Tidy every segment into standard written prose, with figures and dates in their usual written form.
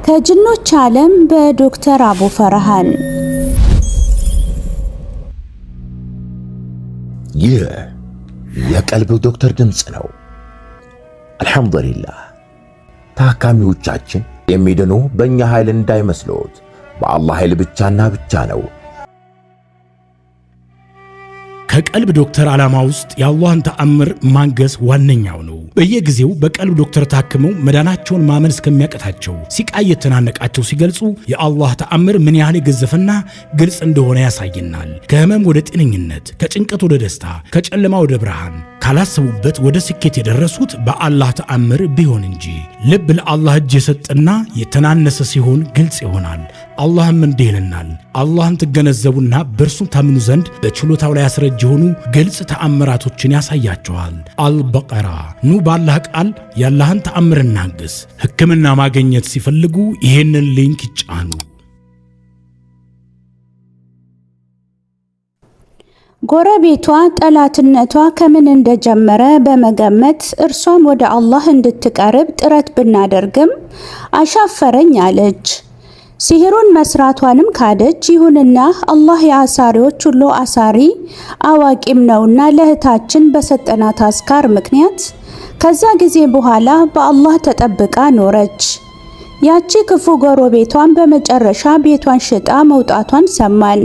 ከጅኖች ዓለም በዶክተር አቡ ፈርሃን። ይህ የቀልብ ዶክተር ድምጽ ነው። አልሐምዱሊላህ። ታካሚዎቻችን የሚድኑ በእኛ ኃይል እንዳይመስሎት በአላህ ኃይል ብቻና ብቻ ነው። ከቀልብ ዶክተር ዓላማ ውስጥ የአላህን ተአምር ማንገስ ዋነኛው ነው። በየጊዜው በቀልብ ዶክተር ታክመው መዳናቸውን ማመን እስከሚያቀታቸው ሲቃይ የተናነቃቸው ሲገልጹ የአላህ ተአምር ምን ያህል የገዘፈና ግልጽ እንደሆነ ያሳየናል። ከህመም ወደ ጤነኝነት፣ ከጭንቀት ወደ ደስታ፣ ከጨለማ ወደ ብርሃን፣ ካላሰቡበት ወደ ስኬት የደረሱት በአላህ ተአምር ቢሆን እንጂ። ልብ ለአላህ እጅ የሰጠና የተናነሰ ሲሆን ግልጽ ይሆናል። አላህም እንዲህ ይለናል፣ አላህን ትገነዘቡና በእርሱ ታምኑ ዘንድ በችሎታው ላይ ያስረጅ የሆኑ ግልጽ ተአምራቶችን ያሳያቸዋል። አልበቀራ። ኑ ባላህ ቃል ያላህን ተአምር እናግስ። ሕክምና ማግኘት ሲፈልጉ ይሄንን ሊንክ ይጫኑ። ጎረቤቷ ጠላትነቷ ከምን እንደጀመረ በመገመት እርሷም ወደ አላህ እንድትቀርብ ጥረት ብናደርግም አሻፈረኝ አለች። ሲህሩን መስራቷንም ካደች። ይሁንና አላህ የአሳሪዎች ሁሉ አሳሪ አዋቂም ነውና ለእህታችን በሰጠናት አስካር ምክንያት ከዛ ጊዜ በኋላ በአላህ ተጠብቃ ኖረች። ያቺ ክፉ ጎረቤቷን በመጨረሻ ቤቷን ሽጣ መውጣቷን ሰማን።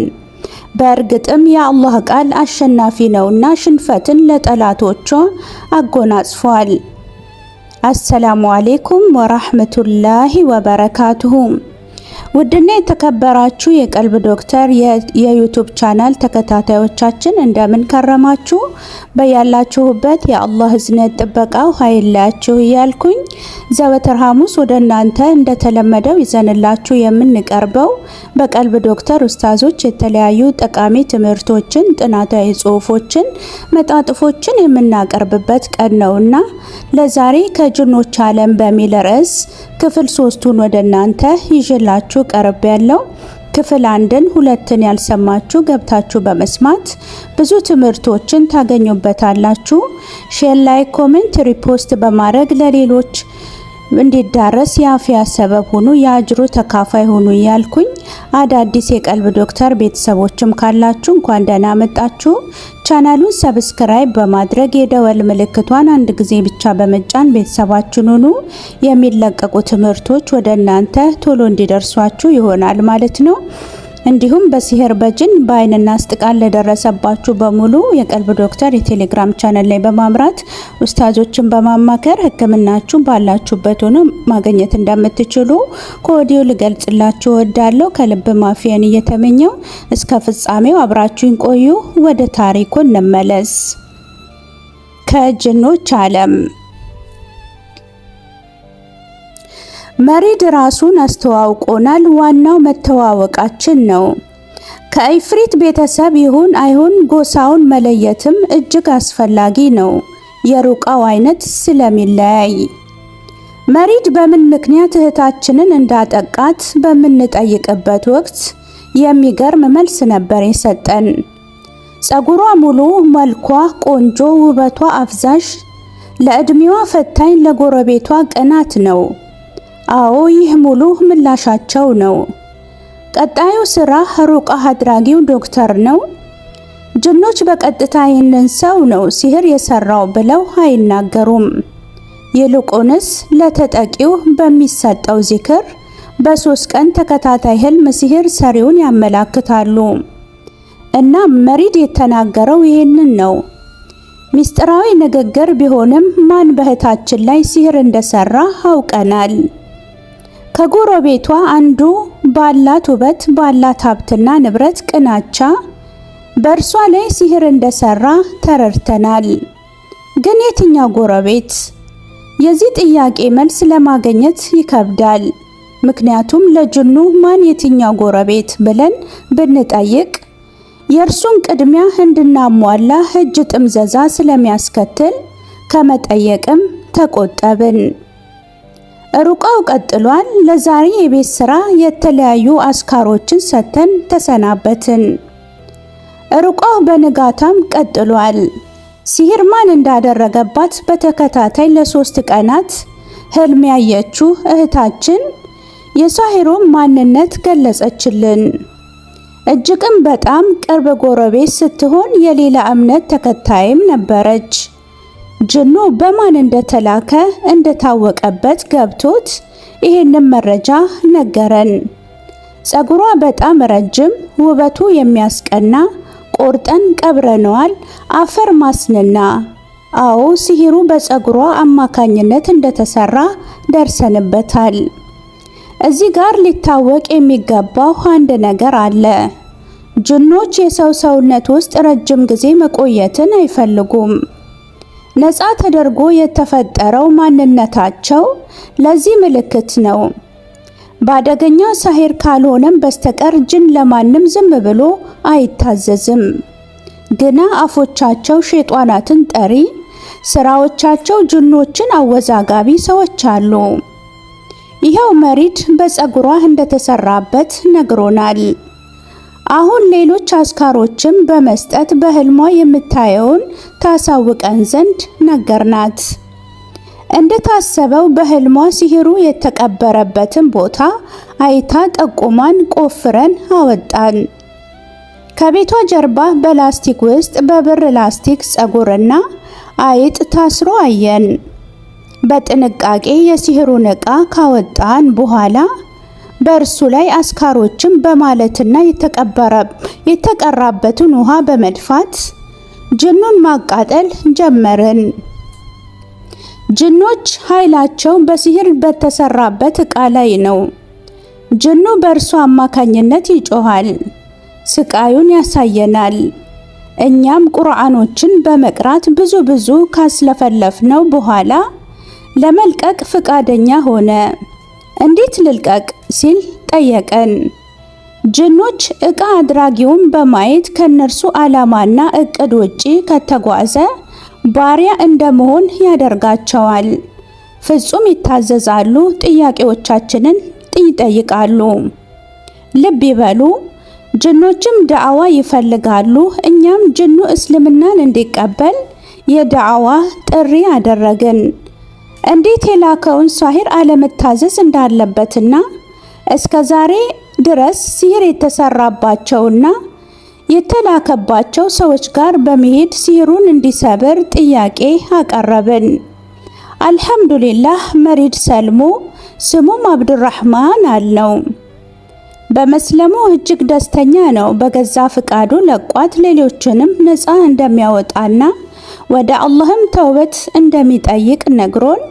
በእርግጥም የአላህ ቃል አሸናፊ ነውና ሽንፈትን ለጠላቶቿ አጎናጽፏል። አሰላሙ አለይኩም ወራህመቱላሂ ወበረካቱሁ። ውድና የተከበራችሁ የቀልብ ዶክተር የዩቲዩብ ቻናል ተከታታዮቻችን እንደምን ከረማችሁ? በያላችሁበት የአላህ እዝነት ጥበቃው ኃይላችሁ እያልኩኝ ዘወትር ሐሙስ ወደ እናንተ እንደተለመደው ይዘንላችሁ የምንቀርበው በቀልብ ዶክተር ኡስታዞች የተለያዩ ጠቃሚ ትምህርቶችን፣ ጥናታዊ ጽሑፎችን፣ መጣጥፎችን የምናቀርብበት ቀን ነውና ለዛሬ ከጅኖች ዓለም በሚል ርዕስ ክፍል 3ቱን ወደ እናንተ ይዤላችሁ ቀርብ ያለው። ክፍል 1ን 2ን ያልሰማችሁ ገብታችሁ በመስማት ብዙ ትምህርቶችን ታገኙበታላችሁ። ሼር፣ ላይክ፣ ኮሜንት፣ ሪፖስት በማድረግ ለሌሎች እንዲዳረስ የአፊያ ሰበብ ሁኑ፣ የአጅሩ ተካፋይ ሁኑ እያልኩኝ አዳዲስ የቀልብ ዶክተር ቤተሰቦችም ካላችሁ እንኳን ደህና መጣችሁ። ቻናሉን ሰብስክራይብ በማድረግ የደወል ምልክቷን አንድ ጊዜ ብቻ በመጫን ቤተሰባችን ሁኑ። የሚለቀቁ ትምህርቶች ወደ እናንተ ቶሎ እንዲደርሷችሁ ይሆናል ማለት ነው። እንዲሁም በሲህር፣ በጅን፣ በአይንና አስጥቃን ለደረሰባችሁ በሙሉ የቀልብ ዶክተር የቴሌግራም ቻናል ላይ በማምራት ኡስታዞችን በማማከር ሕክምናችሁን ባላችሁበት ሆኖ ማግኘት እንደምትችሉ ከወዲሁ ልገልጽላችሁ እወዳለሁ። ከልብ ማፊያን እየተመኘው እስከ ፍጻሜው አብራችሁን ቆዩ። ወደ ታሪኩ እንመለስ። ከጅኖች ዓለም መሪድ ራሱን አስተዋውቆናል። ዋናው መተዋወቃችን ነው። ከኢፍሪት ቤተሰብ ይሁን አይሁን ጎሳውን መለየትም እጅግ አስፈላጊ ነው፣ የሩቃው አይነት ስለሚለያይ። መሪድ በምን ምክንያት እህታችንን እንዳጠቃት በምንጠይቅበት ወቅት የሚገርም መልስ ነበር የሰጠን። ጸጉሯ ሙሉ፣ መልኳ ቆንጆ፣ ውበቷ አፍዛዥ፣ ለእድሜዋ ፈታኝ፣ ለጎረቤቷ ቅናት ነው። አዎ ይህ ሙሉ ምላሻቸው ነው። ቀጣዩ ስራ ሩቃ አድራጊው ዶክተር ነው። ጅኖች በቀጥታ ይህንን ሰው ነው ሲህር የሰራው ብለው አይናገሩም። ይልቁንስ ለተጠቂው በሚሰጠው ዚክር በ3 ቀን ተከታታይ ህልም ሲህር ሰሪውን ያመላክታሉ። እና መሪድ የተናገረው ይህንን ነው። ሚስጥራዊ ንግግር ቢሆንም ማን በእህታችን ላይ ሲህር እንደሰራ አውቀናል። ከጎረቤቷ አንዱ ባላት ውበት፣ ባላት ሀብትና ንብረት ቅናቻ በእርሷ ላይ ሲህር እንደሰራ ተረድተናል። ግን የትኛው ጎረቤት? የዚህ ጥያቄ መልስ ለማግኘት ይከብዳል። ምክንያቱም ለጅኑ ማን የትኛው ጎረቤት ብለን ብንጠይቅ የእርሱን ቅድሚያ እንድናሟላ እጅ ጥምዘዛ ስለሚያስከትል ከመጠየቅም ተቆጠብን። ሩቃው ቀጥሏል። ለዛሬ የቤት ስራ የተለያዩ አስካሮችን ሰተን ተሰናበትን። ሩቃው በንጋታም ቀጥሏል። ሲህር ማን እንዳደረገባት በተከታታይ ለ3 ቀናት ህልም ያየችው እህታችን የሳሂሩን ማንነት ገለጸችልን። እጅግም በጣም ቅርብ ጎረቤት ስትሆን የሌላ እምነት ተከታይም ነበረች። ጅኑ በማን እንደተላከ እንደታወቀበት ገብቶት ይሄንን መረጃ ነገረን። ጸጉሯ በጣም ረጅም፣ ውበቱ የሚያስቀና፣ ቆርጠን ቀብረነዋል፣ አፈር ማስንና። አዎ ሲህሩ በጸጉሯ አማካኝነት እንደተሰራ ደርሰንበታል። እዚህ ጋር ሊታወቅ የሚገባው አንድ ነገር አለ። ጅኖች የሰው ሰውነት ውስጥ ረጅም ጊዜ መቆየትን አይፈልጉም። ነፃ ተደርጎ የተፈጠረው ማንነታቸው ለዚህ ምልክት ነው። በአደገኛ ሳሂር ካልሆነም በስተቀር ጅን ለማንም ዝም ብሎ አይታዘዝም። ግና አፎቻቸው ሸይጣናትን ጠሪ፣ ስራዎቻቸው ጅኖችን አወዛጋቢ ሰዎች አሉ። ይኸው መሪድ በፀጉሯ እንደተሰራበት ነግሮናል። አሁን ሌሎች አስካሮችም በመስጠት በህልሟ የምታየውን ታሳውቀን ዘንድ ነገርናት። እንደታሰበው በህልሟ ሲህሩ የተቀበረበትን ቦታ አይታ ጠቁማን ቆፍረን አወጣን። ከቤቷ ጀርባ በላስቲክ ውስጥ በብር ላስቲክ ፀጉርና አይጥ ታስሮ አየን። በጥንቃቄ የሲህሩን ዕቃ ካወጣን በኋላ በእርሱ ላይ አስካሮችን በማለትና የተቀራበትን ውሃ በመድፋት ጅኑን ማቃጠል ጀመርን። ጅኖች ኃይላቸው በሲህር በተሰራበት ዕቃ ላይ ነው። ጅኑ በእርሱ አማካኝነት ይጮሃል፣ ስቃዩን ያሳየናል። እኛም ቁርአኖችን በመቅራት ብዙ ካስለፈለፍነው በኋላ ለመልቀቅ ፍቃደኛ ሆነ። እንዴት ልልቀቅ ሲል ጠየቀን። ጅኖች ዕቃ አድራጊውን በማየት ከነርሱ ዓላማና እቅድ ውጪ ከተጓዘ ባሪያ እንደመሆን ያደርጋቸዋል። ፍጹም ይታዘዛሉ፣ ጥያቄዎቻችንን ይጠይቃሉ። ልብ ይበሉ፣ ጅኖችም ዳዕዋ ይፈልጋሉ። እኛም ጅኑ እስልምናን እንዲቀበል የዳዕዋ ጥሪ አደረግን። እንዴት የላከውን ሳሂር አለመታዘዝ እንዳለበትና እስከ ዛሬ ድረስ ሲህር የተሰራባቸውና የተላከባቸው ሰዎች ጋር በመሄድ ሲህሩን እንዲሰብር ጥያቄ አቀረብን። አልሐምዱሊላህ መሪድ ሰልሞ ስሙም አብዱራህማን አልነው። በመስለሙ እጅግ ደስተኛ ነው። በገዛ ፍቃዱ ለቋት ሌሎችንም ነፃ እንደሚያወጣና ወደ አላህም ተውበት እንደሚጠይቅ ነግሮን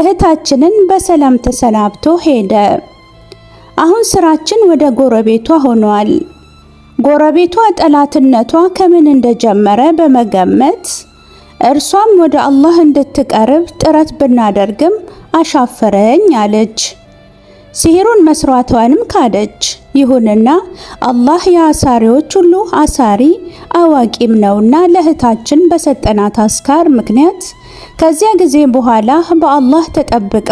እህታችንን በሰላም ተሰናብቶ ሄደ። አሁን ስራችን ወደ ጎረቤቷ ሆኗል። ጎረቤቷ ጠላትነቷ ከምን እንደጀመረ በመገመት እርሷም ወደ አላህ እንድትቀርብ ጥረት ብናደርግም አሻፈረኝ አለች። ሲህሩን መስራቷንም ካደች። ይሁንና አላህ የአሳሪዎች ሁሉ አሳሪ አዋቂም ነውና ለእህታችን በሰጠናት አስካር ምክንያት ከዚያ ጊዜ በኋላ በአላህ ተጠብቃ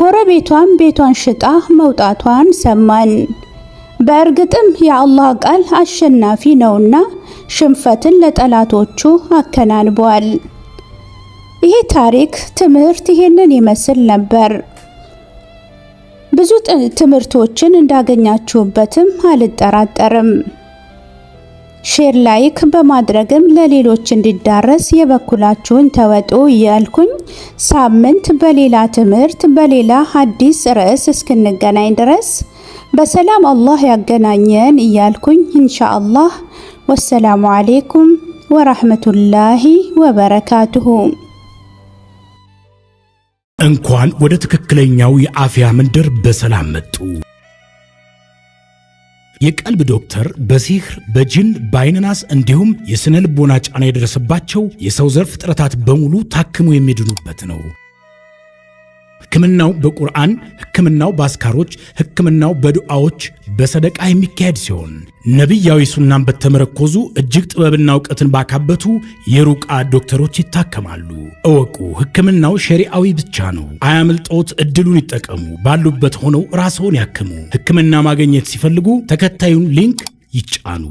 ጎረቤቷን ቤቷን ሽጣ መውጣቷን ሰማን። በእርግጥም የአላህ ቃል አሸናፊ ነውና ሽንፈትን ለጠላቶቹ አከናንቧል። ይህ ታሪክ ትምህርት ይሄንን ይመስል ነበር። ብዙ ትምህርቶችን እንዳገኛችሁበትም አልጠራጠርም። ሼር ላይክ በማድረግም ለሌሎች እንዲዳረስ የበኩላችሁን ተወጡ እያልኩኝ ሳምንት በሌላ ትምህርት በሌላ አዲስ ርዕስ እስክንገናኝ ድረስ በሰላም አላህ ያገናኘን እያልኩኝ ኢንሻአላህ ወሰላሙ አለይኩም ወራህመቱላሂ ወበረካቱሁ። እንኳን ወደ ትክክለኛው የአፍያ መንደር በሰላም መጡ። የቀልብ ዶክተር በሲህር በጅን በአይንናስ እንዲሁም የስነ ልቦና ጫና የደረሰባቸው የሰው ዘር ፍጥረታት በሙሉ ታክሙ የሚድኑበት ነው። ሕክምናው በቁርአን፣ ሕክምናው በአስካሮች፣ ሕክምናው በዱዓዎች በሰደቃ የሚካሄድ ሲሆን ነቢያዊ ሱናን በተመረኮዙ እጅግ ጥበብና እውቀትን ባካበቱ የሩቃ ዶክተሮች ይታከማሉ። እወቁ፣ ሕክምናው ሸሪዓዊ ብቻ ነው። አያምልጦት፣ እድሉን ይጠቀሙ። ባሉበት ሆነው ራስዎን ያክሙ። ሕክምና ማግኘት ሲፈልጉ ተከታዩን ሊንክ ይጫኑ።